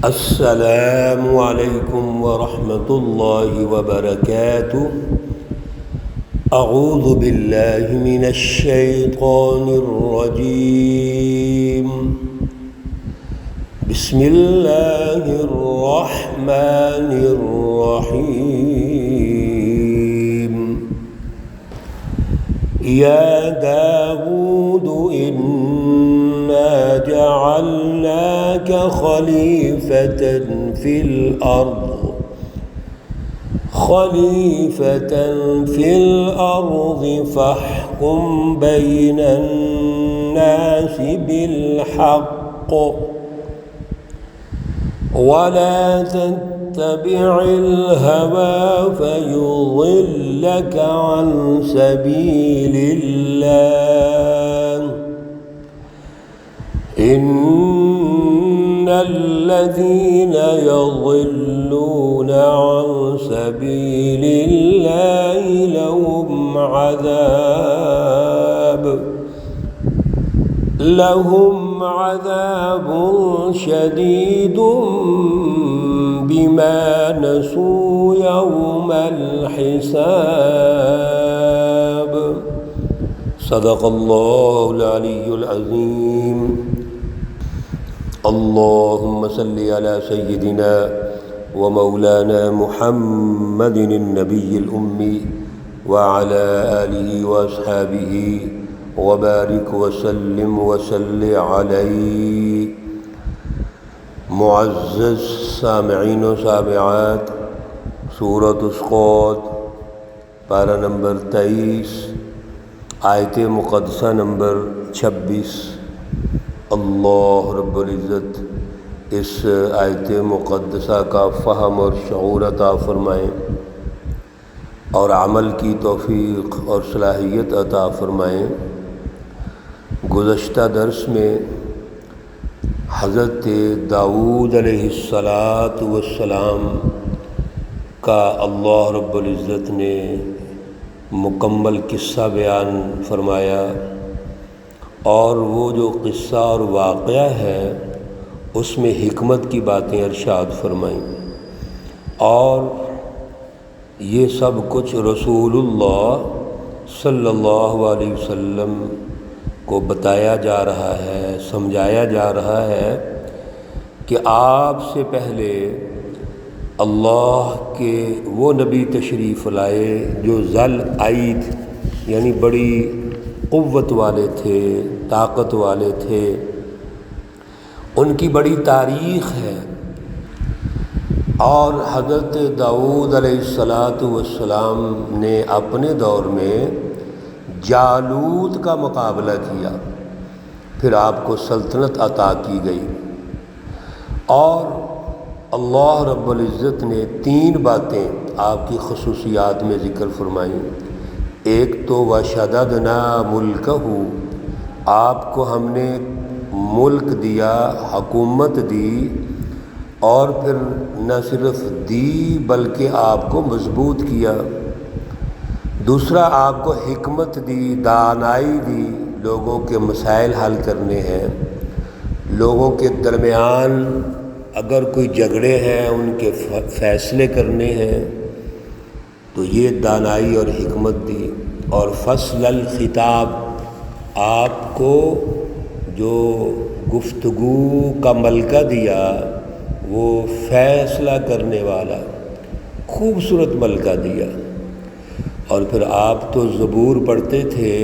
السلام علیکم ورحمۃ اللہ وبرکاتہ۔ اعوذ باللہ من الشیطان الرجیم، بسم اللہ الرحمن الرحیم۔ یا داود انا جعلناک خلیفۃ فی الارض فاحکم بین الناس بالحق ولا تتبع الهوى فيضلك عن سبيل الله إن الذين يضلون عن سبيل الله لهم عذاب شديد بما نسوا يوم الحساب۔ صدق اللہ العلی العظیم۔ اللہم صل علی سیدنا ومولانا محمد النبی الأمی وعلى آلہ واصحابہ وبارک وسلم وصلی علیہ۔ معزز سامعین و سامعات، سورۃ الصاد پارہ نمبر 23، آیت مقدسہ نمبر 26۔ اللہ رب العزت اس آیت مقدسہ کا فہم اور شعور عطا فرمائیں اور عمل کی توفیق اور صلاحیت عطا فرمائیں۔ گزشتہ درس میں حضرت داؤد علیہ السلام کا اللہ رب العزت نے مکمل قصہ بیان فرمایا، اور وہ جو قصہ اور واقعہ ہے اس میں حکمت کی باتیں ارشاد فرمائیں، اور یہ سب کچھ رسول اللہ صلی اللہ علیہ وسلم کو بتایا جا رہا ہے، سمجھایا جا رہا ہے کہ آپ سے پہلے اللہ کے وہ نبی تشریف لائے جو ذل عید یعنی بڑی قوت والے تھے، طاقت والے تھے، ان کی بڑی تاریخ ہے۔ اور حضرت داؤد علیہ السلام نے اپنے دور میں جالوت کا مقابلہ کیا، پھر آپ کو سلطنت عطا کی گئی، اور اللہ رب العزت نے 3 باتیں آپ کی خصوصیات میں ذکر فرمائیں۔ ایک تو وَشَدَدْنَا مُلْكَهُ، آپ کو ہم نے ملک دیا، حکومت دی، اور پھر نہ صرف دی بلکہ آپ کو مضبوط کیا۔ دوسرا، آپ کو حکمت دی، دانائی دی، لوگوں کے مسائل حل کرنے ہیں، لوگوں کے درمیان اگر کوئی جھگڑے ہیں ان کے فیصلے کرنے ہیں، تو یہ دانائی اور حکمت دی۔ اور فصل الخطاب، آپ کو جو گفتگو کا ملکہ دیا وہ فیصلہ کرنے والا خوبصورت ملکہ دیا۔ اور پھر آپ تو زبور پڑھتے تھے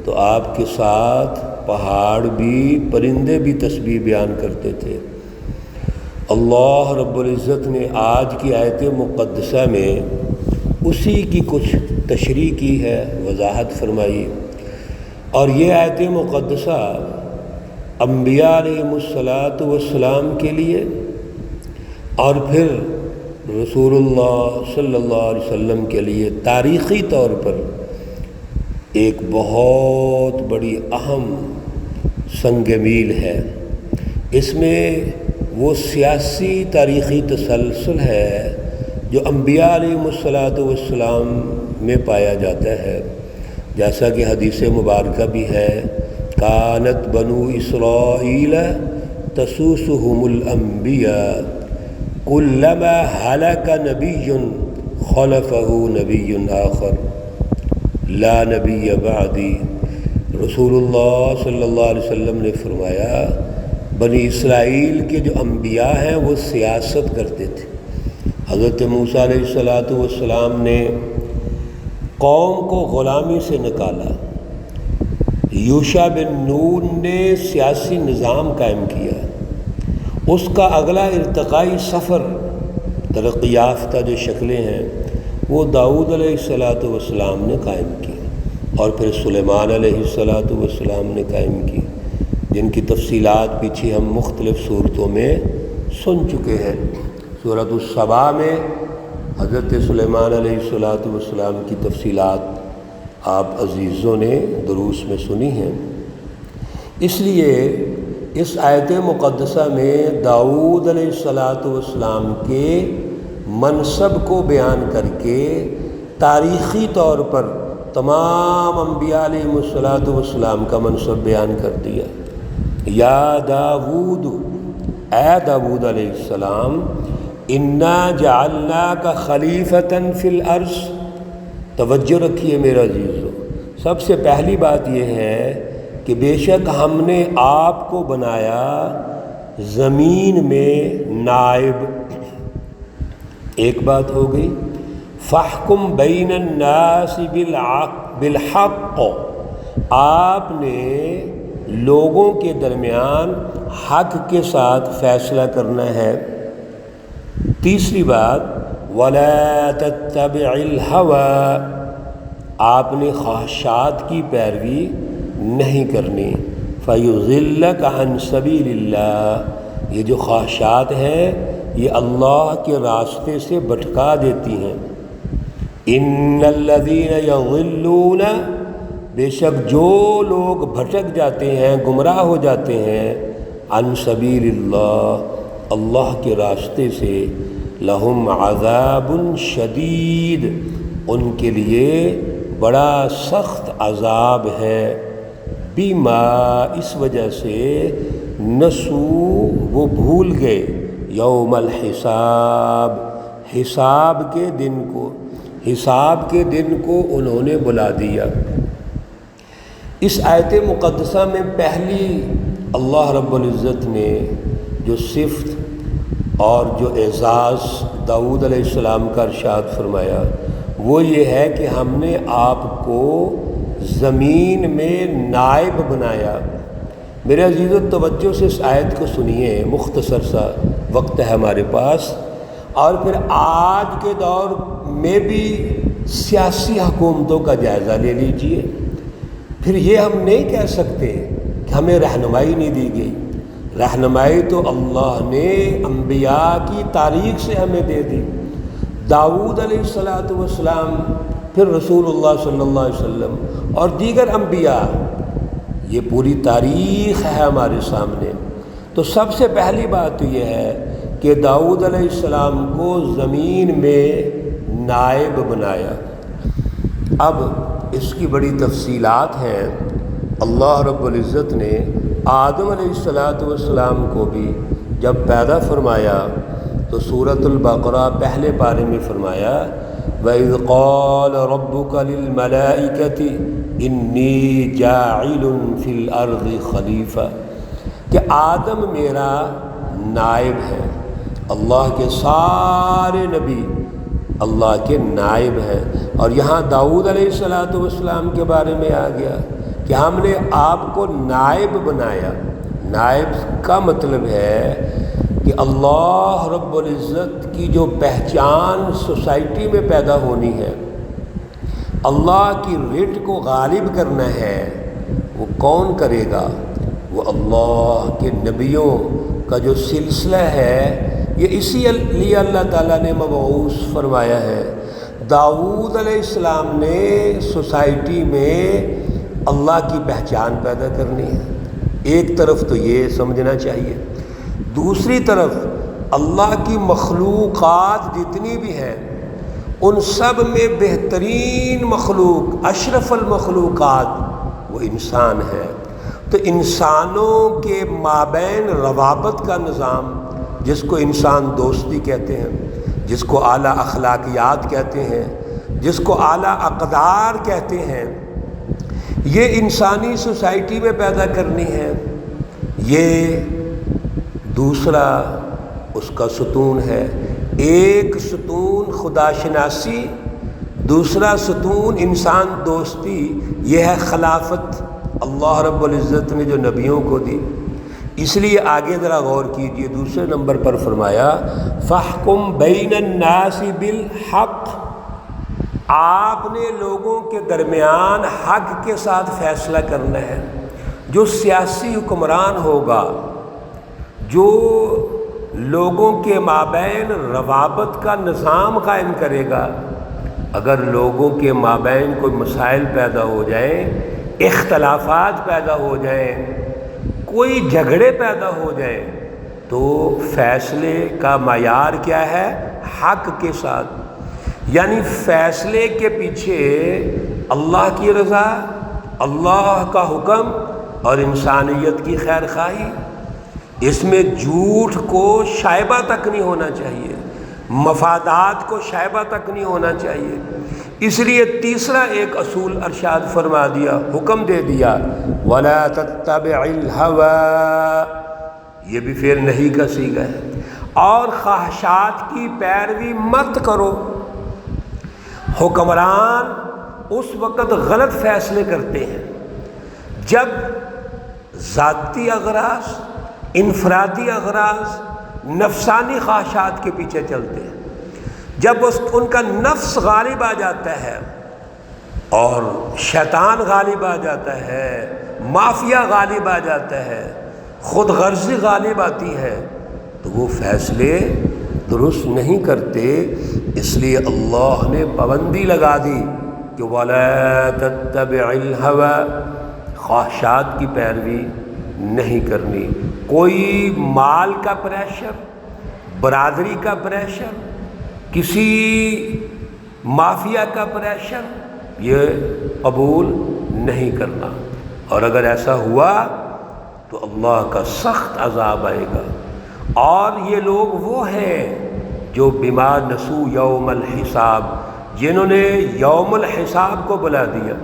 تو آپ کے ساتھ پہاڑ بھی، پرندے بھی تسبیح بیان کرتے تھے۔ اللہ رب العزت نے آج کی آیت مقدسہ میں اسی کی کچھ تشریح کی ہے، وضاحت فرمائی۔ اور یہ آیت مقدسہ انبیاء علیہ السلام کے لیے، اور پھر رسول اللہ صلی اللہ علیہ وسلم کے لیے تاریخی طور پر ایک بہت بڑی اہم سنگ میل ہے۔ اس میں وہ سیاسی تاریخی تسلسل ہے جو انبیاء علیہ السلام میں پایا جاتا ہے، جیسا کہ حدیث مبارکہ بھی ہے، کانت بنو اسرائیل تسوسهم الانبیاء کلما ہلک نبی خلفہ نبی آخر لا نبی بعدی۔ رسول اللہ صلی اللہ علیہ وسلم نے فرمایا بنی اسرائیل کے جو انبیاء ہیں وہ سیاست کرتے تھے۔ حضرت موسیٰ علیہ السلام نے قوم کو غلامی سے نکالا، یوشع بن نون نے سیاسی نظام قائم کیا، اس کا اگلا ارتقائی سفر ترقی یافتہ جو شکلیں ہیں وہ داؤد علیہ السلام نے قائم کی، اور پھر سلیمان علیہ السلام نے قائم کی، جن کی تفصیلات پیچھے ہم مختلف صورتوں میں سن چکے ہیں۔ سورۃ السبا میں حضرت سلیمان علیہ السلام کی تفصیلات آپ عزیزوں نے دروس میں سنی ہیں۔ اس لیے اس آیت مقدسہ میں داؤد علیہ السلام کے منصب کو بیان کر کے تاریخی طور پر تمام انبیاء علیہ السلام کا منصب بیان کر دیا۔ یا داود، اے داود علیہ السلام، انا جعلناک خلیفۃ فی الارض۔ توجہ رکھیے میرا عزیزو، سب سے پہلی بات یہ ہے کہ بے شک ہم نے آپ کو بنایا زمین میں نائب۔ ایک بات ہو گئی، فاحکم بین الناس بالحق، آپ نے لوگوں کے درمیان حق کے ساتھ فیصلہ کرنا ہے۔ تیسری بات، وَلَا تَتَّبِعِ الْهَوَىٰ، آپ نے خواہشات کی پیروی نہیں کرنی۔ فَيُضِلَّكَ عَنْ سَبِيلِ اللَّهِ، یہ جو خواہشات ہیں یہ اللہ کے راستے سے بھٹکا دیتی ہیں۔ إِنَّ الَّذِينَ يَضِلُّونَ، بے شک جو لوگ بھٹک جاتے ہیں، گمراہ ہو جاتے ہیں، عن سبیل اللہ، اللہ کے راستے سے، لہم عذاب شدید، ان کے لیے بڑا سخت عذاب ہے، بما، اس وجہ سے، نسو، وہ بھول گئے، یوم الحساب، حساب کے دن کو، حساب کے دن کو انہوں نے بلا دیا۔ اس آیت مقدسہ میں پہلی اللہ رب العزت نے جو صفت اور جو اعزاز داؤد علیہ السلام کا ارشاد فرمایا وہ یہ ہے کہ ہم نے آپ کو زمین میں نائب بنایا۔ میرے عزیز و توجہ سے اس آیت کو سنیے، مختصر سا وقت ہے ہمارے پاس، اور پھر آج کے دور میں بھی سیاسی حکومتوں کا جائزہ لے لیجئے۔ پھر یہ ہم نہیں کہہ سکتے کہ ہمیں رہنمائی نہیں دی گئی، رہنمائی تو اللہ نے انبیاء کی تاریخ سے ہمیں دے دی۔ داؤد علیہ السلام، پھر رسول اللہ صلی اللہ علیہ وسلم اور دیگر انبیاء، یہ پوری تاریخ ہے ہمارے سامنے۔ تو سب سے پہلی بات تو یہ ہے کہ داؤد علیہ السلام کو زمین میں نائب بنایا۔ اب اس کی بڑی تفصیلات ہیں۔ اللہ رب العزت نے آدم علیہ السلام کو بھی جب پیدا فرمایا تو سورۃ البقرہ پہلے پارے میں فرمایا، وَإِذْ قَالَ رَبُّكَ لِلْمَلَائِكَةِ إِنِّي جَاعِلٌ فِي الْأَرْضِ خَلِيفَةً، کہ آدم میرا نائب ہے۔ اللہ کے سارے نبی اللہ کے نائب ہیں، اور یہاں داؤد علیہ السلام کے بارے میں آ گیا کہ ہم نے آپ کو نائب بنایا۔ نائب کا مطلب ہے کہ اللہ رب العزت کی جو پہچان سوسائٹی میں پیدا ہونی ہے، اللہ کی رٹ کو غالب کرنا ہے، وہ کون کرے گا؟ وہ اللہ کے نبیوں کا جو سلسلہ ہے، یہ اسی لیے اللہ تعالیٰ نے مبعوث فرمایا ہے۔ داؤد علیہ السلام نے سوسائٹی میں اللہ کی پہچان پیدا کرنی ہے۔ ایک طرف تو یہ سمجھنا چاہیے، دوسری طرف اللہ کی مخلوقات جتنی بھی ہیں ان سب میں بہترین مخلوق، اشرف المخلوقات وہ انسان ہے۔ تو انسانوں کے مابین روابط کا نظام، جس کو انسان دوستی کہتے ہیں، جس کو اعلیٰ اخلاقیات کہتے ہیں، جس کو اعلیٰ اقدار کہتے ہیں، یہ انسانی سوسائٹی میں پیدا کرنی ہے۔ یہ دوسرا اس کا ستون ہے۔ ایک ستون خدا شناسی، دوسرا ستون انسان دوستی۔ یہ ہے خلافت اللہ رب العزت نے جو نبیوں کو دی۔ اس لیے آگے ذرا غور کیجئے، دوسرے نمبر پر فرمایا فَاحْكُمْ بَيْنَ النَّاسِ بِالْحَقِّ، آپ نے لوگوں کے درمیان حق کے ساتھ فیصلہ کرنا ہے۔ جو سیاسی حکمران ہوگا، جو لوگوں کے مابین روابط کا نظام قائم کرے گا، اگر لوگوں کے مابین کوئی مسائل پیدا ہو جائیں، اختلافات پیدا ہو جائیں، کوئی جھگڑے پیدا ہو جائیں، تو فیصلے کا معیار کیا ہے؟ حق کے ساتھ، یعنی فیصلے کے پیچھے اللہ کی رضا، اللہ کا حکم اور انسانیت کی خیر خواہی۔ اس میں جھوٹ کو شائبہ تک نہیں ہونا چاہیے، مفادات کو شائبہ تک نہیں ہونا چاہیے۔ اس لیے تیسرا ایک اصول ارشاد فرما دیا، حکم دے دیا وَلَا تَتَّبِعِ الْهَوَىٰ، یہ بھی فعل نہیں کا صیغہ ہے، اور خواہشات کی پیروی مت کرو۔ حکمران اس وقت غلط فیصلے کرتے ہیں جب ذاتی اغراض، انفرادی اغراض، نفسانی خواہشات کے پیچھے چلتے ہیں۔ جب ان کا نفس غالب آ جاتا ہے اور شیطان غالب آ جاتا ہے، مافیا غالب آ جاتا ہے، خود غرضی غالب آتی ہے، تو وہ فیصلے درست نہیں کرتے۔ اس لیے اللہ نے پابندی لگا دی کہ وَلَا تَتَّبِعِ الْهَوَىٰ، خواہشات کی پیروی نہیں کرنی۔ کوئی مال کا پریشر، برادری کا پریشر، کسی مافیا کا پریشر، یہ قبول نہیں کرنا، اور اگر ایسا ہوا تو اللہ کا سخت عذاب آئے گا۔ اور یہ لوگ وہ ہیں جو بما نسوا یوم الحساب، جنہوں نے یوم الحساب کو بلا دیا۔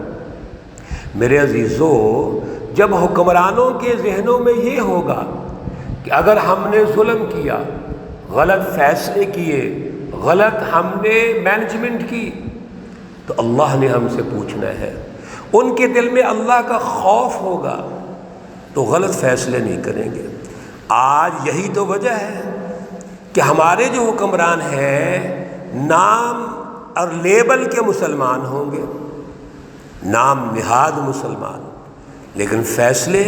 میرے عزیزو، جب حکمرانوں کے ذہنوں میں یہ ہوگا کہ اگر ہم نے ظلم کیا، غلط فیصلے کیے، غلط ہم نے مینجمنٹ کی، تو اللہ نے ہم سے پوچھنا ہے، ان کے دل میں اللہ کا خوف ہوگا تو غلط فیصلے نہیں کریں گے۔ آج یہی تو وجہ ہے کہ ہمارے جو حکمران ہیں نام اور لیبل کے مسلمان ہوں گے، نام نہاد مسلمان، لیکن فیصلے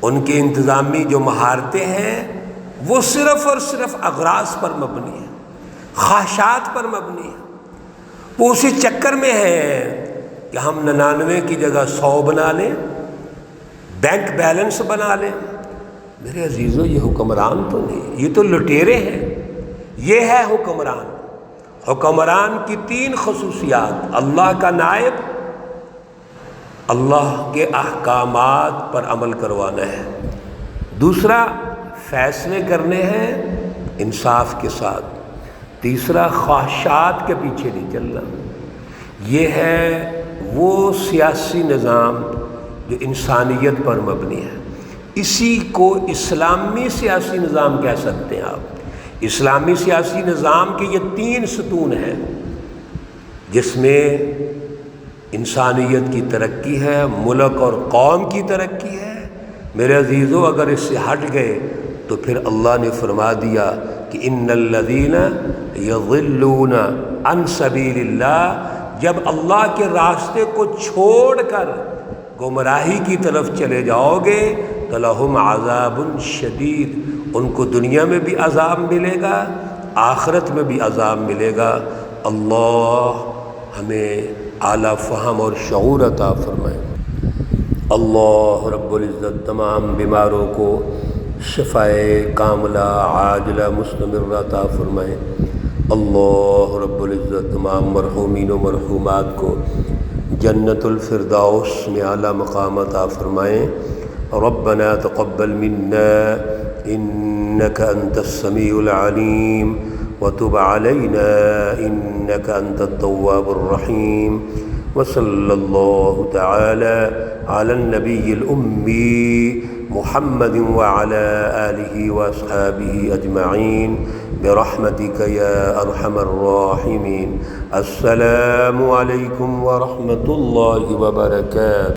ان کے انتظامی جو مہارتیں ہیں وہ صرف اور صرف اغراض پر مبنی ہیں، خواہشات پر مبنی ہیں۔ وہ اسی چکر میں ہیں کہ ہم 99 کی جگہ 100 بنا لیں، بینک بیلنس بنا لیں۔ میرے عزیزو، یہ حکمران تو نہیں، یہ تو لٹیرے ہیں۔ یہ ہے حکمران۔ حکمران کی 3 خصوصیات: اللہ کا نائب، اللہ کے احکامات پر عمل کروانا ہے، دوسرا فیصلے کرنے ہیں انصاف کے ساتھ، تیسرا خواہشات کے پیچھے نہیں چلنا۔ یہ ہے وہ سیاسی نظام جو انسانیت پر مبنی ہے۔ اسی کو اسلامی سیاسی نظام کہہ سکتے ہیں آپ۔ اسلامی سیاسی نظام کے یہ 3 ستون ہیں جس میں انسانیت کی ترقی ہے، ملک اور قوم کی ترقی ہے۔ میرے عزیزو، اگر اس سے ہٹ گئے تو پھر اللہ نے فرما دیا کہ ان الذین یضلون عن سبیل اللہ، جب اللہ کے راستے کو چھوڑ کر گمراہی کی طرف چلے جاؤ گے تو لہم عذاب شدید، ان کو دنیا میں بھی عذاب ملے گا، آخرت میں بھی عذاب ملے گا۔ اللہ ہمیں اعلیٰ فہم اور شعور عطا فرمائے۔ اللہ رب العزت تمام بیماروں کو شفائے کاملہ عاجلہ مستمرہ عطا فرمائے۔ اللہ رب العزت تمام مرحومین و مرحومات کو جنت الفردوس میں اعلیٰ مقام عطا فرمائیں۔ ربنا تقبل منا إنك أنت السميع العليم وتب علينا إنك أنت التواب الرحيم وصلى الله تعالى على النبي الأمي محمد وعلى آله وأصحابه أجمعين برحمتك يا أرحم الراحمين. السلام عليكم ورحمة الله وبركاته.